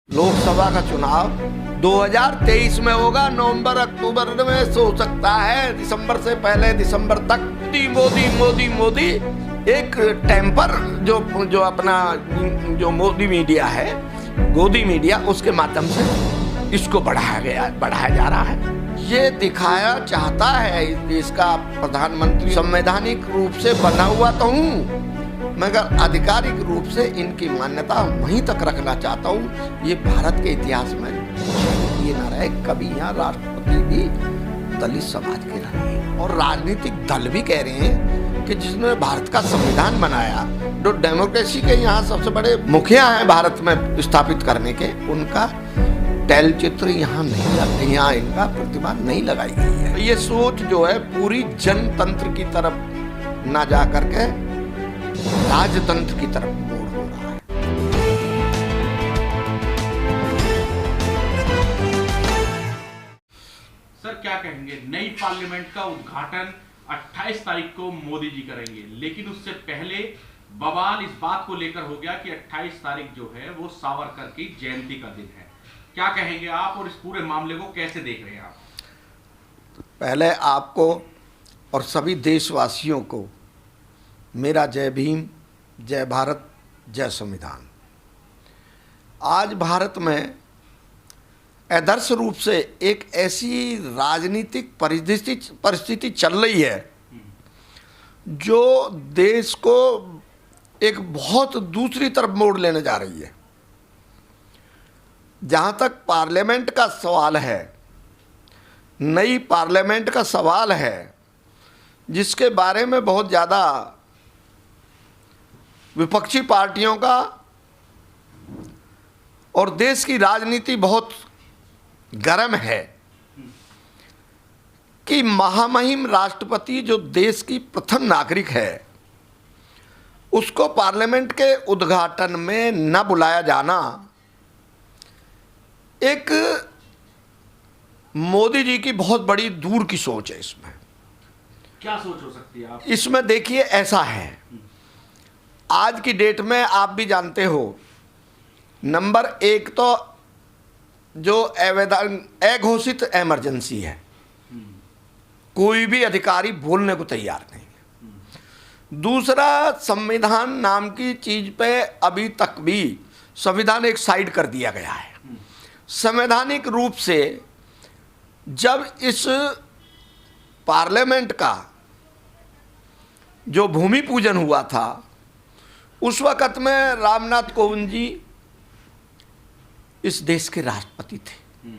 लोकसभा का चुनाव 2023 में होगा। नवंबर अक्टूबर में हो सकता है, दिसंबर से पहले, दिसंबर तक। मोदी मोदी मोदी एक टेम्पर जो अपना जो मोदी मीडिया है, गोदी मीडिया, उसके माध्यम से इसको बढ़ाया जा रहा है। ये दिखाया चाहता है इस देश का प्रधानमंत्री संवैधानिक रूप से बना हुआ तो हूँ, मगर आधिकारिक रूप से इनकी मान्यता वहीं तक रखना चाहता हूँ। ये भारत के इतिहास में ये ना रहे कभी यहाँ राष्ट्रपति भी दलित समाज के रहे। और राजनीतिक दल भी कह रहे हैं कि जिसने भारत का संविधान बनाया, जो डेमोक्रेसी के यहाँ सबसे बड़े मुखिया हैं भारत में स्थापित करने के, उनका तैलचित्र यहाँ नहीं लगते, यहाँ इनका प्रतिमा नहीं लगाई गई है। ये सोच जो है पूरी जनतंत्र की तरफ ना जा करके राजतंत्र की तरफ मोड़ हो रहा है। सर क्या कहेंगे, नई पार्लियामेंट का उद्घाटन 28 तारीख को मोदी जी करेंगे, लेकिन उससे पहले बवाल इस बात को लेकर हो गया कि 28 तारीख जो है वो सावरकर की जयंती का दिन है। क्या कहेंगे आप और इस पूरे मामले को कैसे देख रहे हैं आप? पहले आपको और सभी देशवासियों को मेरा जय भीम, जय भारत, जय संविधान। आज भारत में आदर्श रूप से एक ऐसी राजनीतिक परिस्थिति चल रही है जो देश को एक बहुत दूसरी तरफ मोड़ लेने जा रही है। जहाँ तक पार्लियामेंट का सवाल है, नई पार्लियामेंट का सवाल है, जिसके बारे में बहुत ज़्यादा विपक्षी पार्टियों का और देश की राजनीति बहुत गर्म है कि महामहिम राष्ट्रपति जो देश की प्रथम नागरिक है, उसको पार्लियामेंट के उद्घाटन में न बुलाया जाना एक मोदी जी की बहुत बड़ी दूर की सोच है। इसमें क्या सोच हो सकती है आप? इसमें देखिए, ऐसा है, आज की डेट में आप भी जानते हो, नंबर एक तो जो अघोषित इमरजेंसी है, कोई भी अधिकारी बोलने को तैयार नहीं है। दूसरा, संविधान नाम की चीज पे अभी तक भी संविधान एक साइड कर दिया गया है। संवैधानिक रूप से जब इस पार्लियामेंट का जो भूमि पूजन हुआ था, उस वक़्त में रामनाथ कोविंद जी इस देश के राष्ट्रपति थे।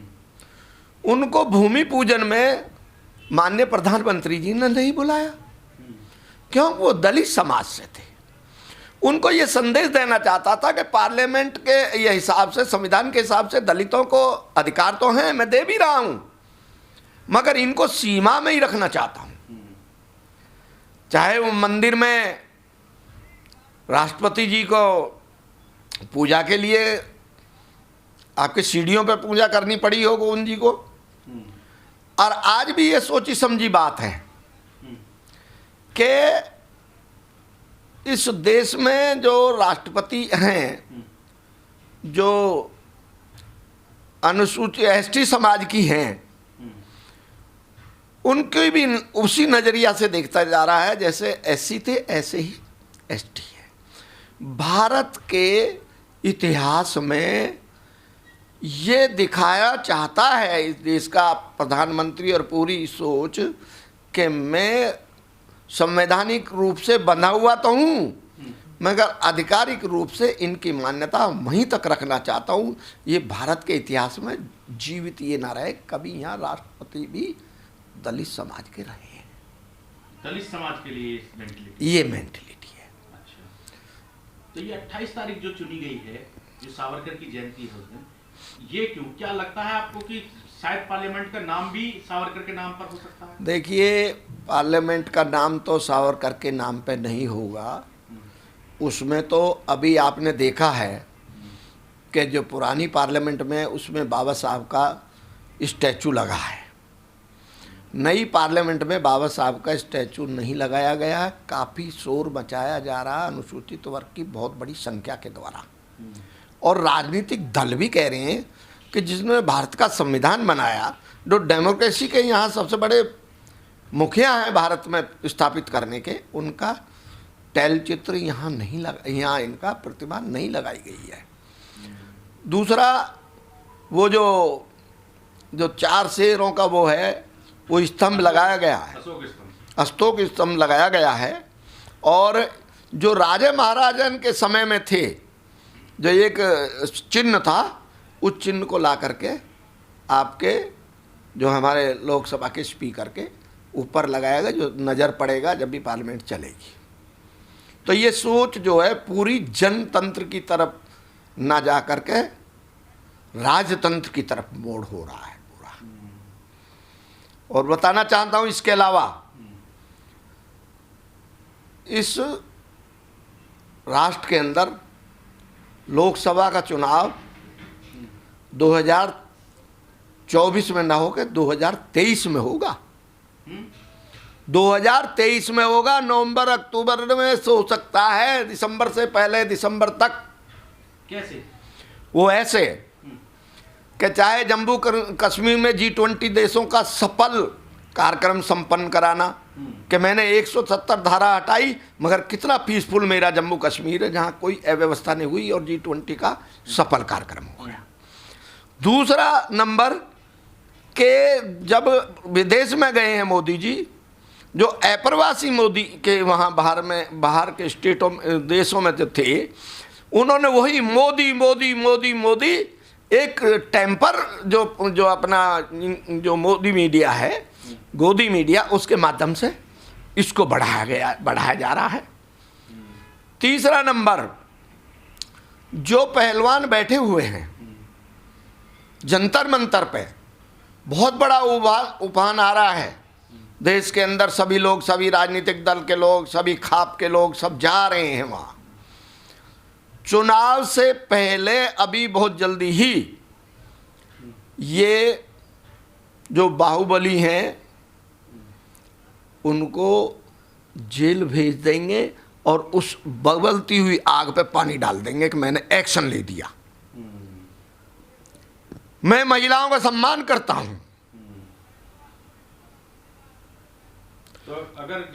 उनको भूमि पूजन में माननीय प्रधानमंत्री जी ने नहीं बुलाया, क्यों? वो दलित समाज से थे। उनको ये संदेश देना चाहता था कि पार्लियामेंट के ये हिसाब से, संविधान के हिसाब से दलितों को अधिकार तो हैं, मैं दे भी रहा हूँ, मगर इनको सीमा में ही रखना चाहता हूँ। चाहे वो मंदिर में राष्ट्रपति जी को पूजा के लिए आपके सीढ़ियों पर पूजा करनी पड़ी हो कोविंद जी को, और आज भी ये सोची समझी बात है कि इस देश में जो राष्ट्रपति हैं, जो अनुसूचित एसटी समाज की हैं, उनकी भी उसी नज़रिया से देखता जा रहा है, जैसे एससी थे ऐसे ही एसटी है। भारत के इतिहास में ये दिखाया चाहता है इस देश का प्रधानमंत्री और पूरी सोच कि मैं संवैधानिक रूप से बना हुआ तो हूँ, मगर आधिकारिक रूप से इनकी मान्यता वहीं तक रखना चाहता हूँ। ये भारत के इतिहास में जीवित ये ना रहे कभी यहाँ राष्ट्रपति भी दलित समाज के रहे हैं। दलित समाज के लिए ये मेंटलिटी है। अच्छा, तो ये 28 तारीख जो चुनी गई है, जो सावरकर की जयंती है उस दिन, ये क्यों? क्या लगता है आपको कि शायद पार्लियामेंट का नाम भी सावरकर के नाम पर हो सकता है? देखिए, पार्लियामेंट का नाम तो सावरकर के नाम पे नहीं होगा। उसमें तो अभी आपने देखा है कि जो पुरानी पार्लियामेंट में, उसमें बाबा साहब का स्टैचू लगा है। नई पार्लियामेंट में बाबा साहब का स्टैचू नहीं लगाया गया है। काफ़ी शोर मचाया जा रहा है अनुसूचित वर्ग की बहुत बड़ी संख्या के द्वारा, और राजनीतिक दल भी कह रहे हैं कि जिसने भारत का संविधान बनाया, जो डेमोक्रेसी के यहाँ सबसे बड़े मुखिया हैं भारत में स्थापित करने के, उनका तैलचित्र यहाँ नहीं लगा, यहाँ इनका प्रतिमा नहीं लगाई गई है। दूसरा, वो जो 4 शेरों का वो है, वो स्तंभ लगाया गया है, अशोक स्तंभ लगाया गया है। और जो राजे महाराजन के समय में थे, जो एक चिन्ह था, उस चिन्ह को ला करके आपके जो हमारे लोकसभा के स्पीकर के ऊपर लगाएगा, जो नज़र पड़ेगा जब भी पार्लियामेंट चलेगी। तो ये सोच जो है पूरी जनतंत्र की तरफ ना जा करके राजतंत्र की तरफ मोड़ हो रहा है पूरा। और बताना चाहता हूँ, इसके अलावा इस राष्ट्र के अंदर लोकसभा का चुनाव 2024 में ना होकर 2023 में होगा। 2023 में होगा, नवंबर अक्टूबर में हो सकता है, दिसंबर से पहले, दिसंबर तक। कैसे? वो ऐसे कि चाहे जम्मू कश्मीर में G20 देशों का सफल कार्यक्रम संपन्न कराना, कि मैंने 170 धारा हटाई, मगर कितना पीसफुल मेरा जम्मू कश्मीर है, जहाँ कोई अव्यवस्था नहीं हुई और G20 का सफल कार्यक्रम हो गया। दूसरा नंबर के जब विदेश में गए हैं मोदी जी, जो अप्रवासी मोदी के वहाँ बाहर के स्टेटों देशों में जो थे, उन्होंने वही मोदी मोदी मोदी मोदी एक टेम्पर जो अपना जो मोदी मीडिया है, गोदी मीडिया, उसके माध्यम से इसको बढ़ाया जा रहा है। तीसरा नंबर, जो पहलवान बैठे हुए हैं जंतर मंतर पे, बहुत बड़ा उफान आ रहा है देश के अंदर। सभी लोग, सभी राजनीतिक दल के लोग, सभी खाप के लोग सब जा रहे हैं वहाँ। चुनाव से पहले अभी बहुत जल्दी ही ये जो बाहुबली हैं उनको जेल भेज देंगे और उस बबलती हुई आग पे पानी डाल देंगे कि मैंने एक्शन ले दिया। मैं महिलाओं का सम्मान करता हूं। तो अगर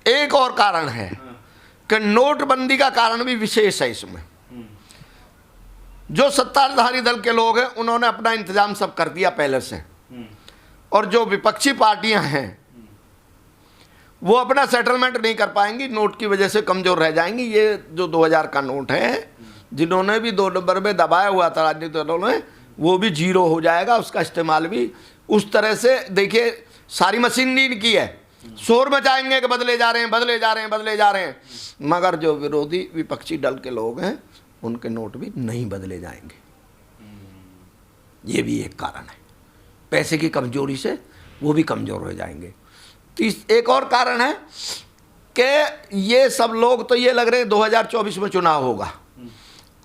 एक और कारण है कि नोटबंदी का कारण भी विशेष है इसमें। जो सत्ताधारी दल के लोग हैं उन्होंने अपना इंतजाम सब कर दिया पहले से, और जो विपक्षी पार्टियां हैं वो अपना सेटलमेंट नहीं कर पाएंगी, नोट की वजह से कमजोर रह जाएंगी। ये जो 2000 का नोट है, जिन्होंने भी 2 नंबर में दबाया हुआ था राजनीतिक दलों ने, वो भी 0 हो जाएगा, उसका इस्तेमाल भी उस तरह से। देखिए, सारी मशीनरी की है, शोर मचाएंगे कि बदले जा रहे हैं, बदले जा रहे हैं, बदले जा रहे हैं, मगर जो विरोधी विपक्षी दल के लोग हैं उनके नोट भी नहीं बदले जाएंगे। ये भी एक कारण है, पैसे की कमजोरी से वो भी कमजोर हो जाएंगे। एक और कारण है कि ये सब लोग तो ये लग रहे हैं 2024 में चुनाव होगा।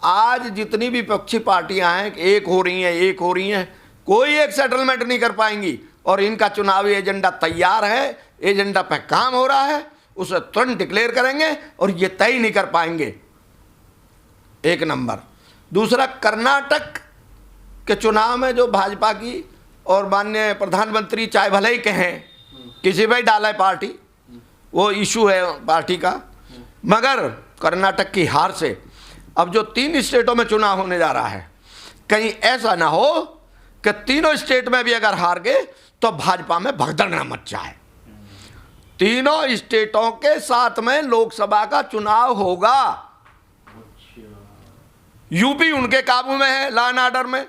आज जितनी भी विपक्षी पार्टियां हैं, एक हो रही हैं, कोई एक सेटलमेंट नहीं कर पाएंगी, और इनका चुनावी एजेंडा तैयार है, एजेंडा पे काम हो रहा है, उसे तुरंत डिक्लेयर करेंगे और ये तय नहीं कर पाएंगे। एक नंबर। दूसरा, कर्नाटक के चुनाव में जो भाजपा की और माननीय प्रधानमंत्री चाहे भले ही कहें किसी भी डाला है पार्टी, वो इशू है पार्टी का, मगर कर्नाटक की हार से अब जो 3 स्टेटों में चुनाव होने जा रहा है, कहीं ऐसा ना हो कि तीनों स्टेट में भी अगर हार गए तो भाजपा में भगदड़ न मच जाए। तीनों स्टेटों के साथ में लोकसभा का चुनाव होगा। यूपी उनके काबू में है, लॉ एंड ऑर्डर में।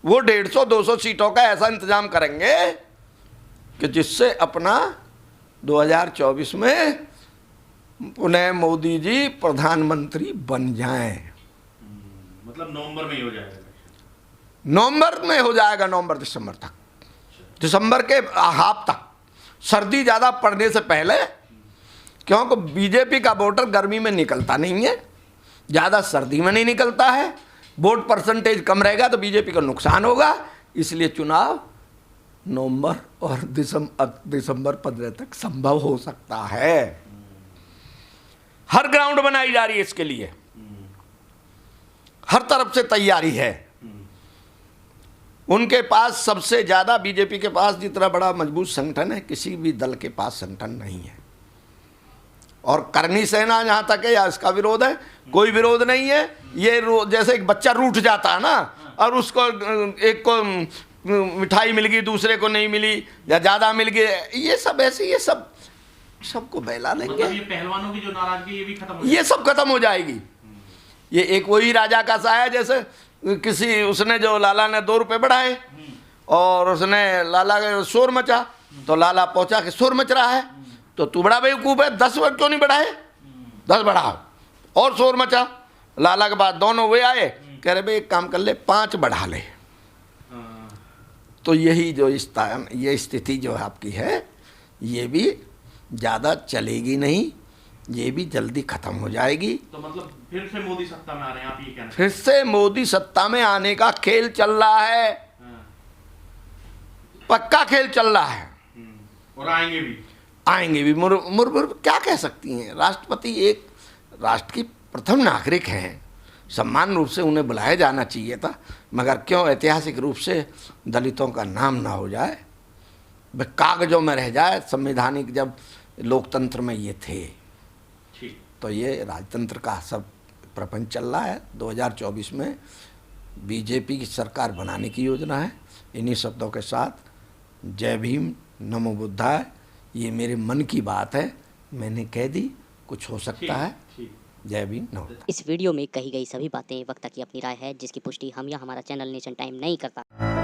वो 150-200 सीटों का ऐसा इंतजाम करेंगे कि जिससे अपना 2024 में पुनः मोदी जी प्रधानमंत्री बन जाएं। मतलब नवंबर में ही हो जाएगा। नवंबर में हो जाएगा, नवंबर दिसंबर तक, दिसंबर के हाफ तक, सर्दी ज़्यादा पड़ने से पहले। क्योंकि बीजेपी का वोटर गर्मी में निकलता नहीं है, ज़्यादा सर्दी में नहीं निकलता है, वोट परसेंटेज कम रहेगा तो बीजेपी को नुकसान होगा। इसलिए चुनाव नवंबर और दिसंबर 15 तक संभव हो सकता है। हर ग्राउंड बनाई जा रही है इसके लिए। हर तरफ से तैयारी है। उनके पास सबसे ज़्यादा, बीजेपी के पास जितना बड़ा मजबूत संगठन है, किसी भी दल के पास संगठन नहीं है। और करनी सेना जहाँ तक है या इसका विरोध है, कोई विरोध नहीं है। ये जैसे एक बच्चा रूठ जाता है ना, और उसको एक को मिठाई मिल गई, दूसरे को नहीं मिली, या ज़्यादा मिल गई, ये सब ऐसे, ये सब सबको बहला लेंगे। मतलब ये पहलवानों की जो नाराजगी ये भी खत्म हो ये सब खत्म हो जाएगी। ये एक वही राजा का सा है, जैसे किसी उसने जो लाला ने 2 रुपए बढ़ाए और उसने लाला का शोर मचा, तो लाला पहुंचा के शोर मच रहा है, तो तू बड़ा बेवकूफ़ है, 10 क्यों नहीं बढ़ाए, 10 बढ़ाओ, और शोर मचा। लाला के बाद दोनों वे आए, कह रहे भाई एक काम कर ले, 5 बढ़ा ले। तो यही जो ये स्थिति जो आपकी है, ये भी ज़्यादा चलेगी नहीं, ये भी जल्दी खत्म हो जाएगी। तो मतलब फिर से मोदी सत्ता में आ रहे हैं, आप ये कहना? फिर से मोदी सत्ता में आने का खेल चल रहा है, पक्का खेल चल रहा है। और आएंगे भी मुर्मू क्या कह सकती हैं? राष्ट्रपति एक राष्ट्र की प्रथम नागरिक हैं, सम्मान रूप से उन्हें बुलाया जाना चाहिए था, मगर क्यों ऐतिहासिक रूप से दलितों का नाम ना हो जाए, वह कागजों में रह जाए। संवैधानिक जब लोकतंत्र में ये थे, तो ये राजतंत्र का सब प्रपंच चल रहा है। 2024 में बीजेपी की सरकार बनाने की योजना है। इन्हीं शब्दों के साथ जय भीम, नमो बुद्धाय। ये मेरे मन की बात है, मैंने कह दी, कुछ हो सकता है। जय भीम, नमो बुद्धाय। इस वीडियो में कही गई सभी बातें वक्ता की अपनी राय है, जिसकी पुष्टि हम या हमारा चैनल नेशन टाइम नहीं करता।